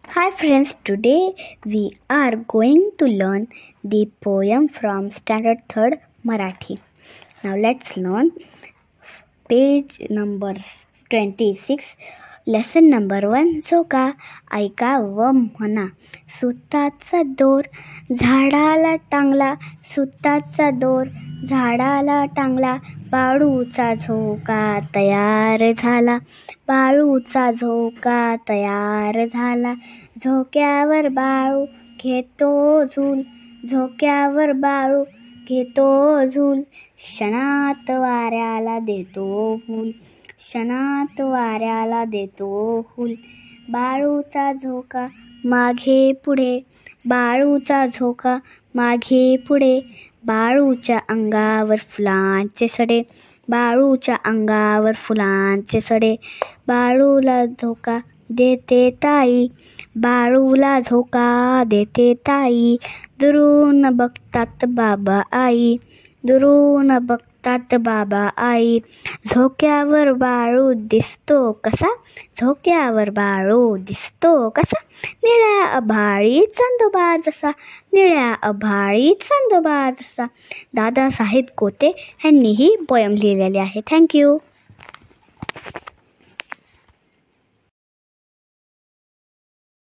Hi friends, today we are going to learn the poem from Standard 3rd Marathi. Now let's learn page number 26, lesson number 1. झोका ऐका व म्हणा, सुताचा दोर झाडाला टांगला, सुताचा दोर झाडाला टांगला, बाळूचा झोका तयार झाला, बाळूचा झोका तयार झाला. झोक्यावर बाळू घेतो झूल, झोक्यावर बाळू घेतो झूल, क्षणात वाऱ्याला देतो हूल, क्षणात वाऱ्याला देतो हूल. बाळूचा झोका मागे पुढे, बाळूचा झोका मागे पुढे, बाळूच्या अंगावर फुलांचे सडे, बाळूच्या अंगावर फुलांचे सडे. बाळूला झोका देते ताई, बाळूला झोका देते ताई, दुरून बघतात बाबा आई, दुरून बघतात बाबा आई. झोक्यावर बाळू दिसतो कसा, झोक्यावर बाळू दिसतो कसा, निळ्या आभाळी चांदोबा जसा, निळ्या आभाळी चांदोबा जसा. दादासाहेब कोते यांनी ही पोयम लिहिलेली आहे. थँक्यू.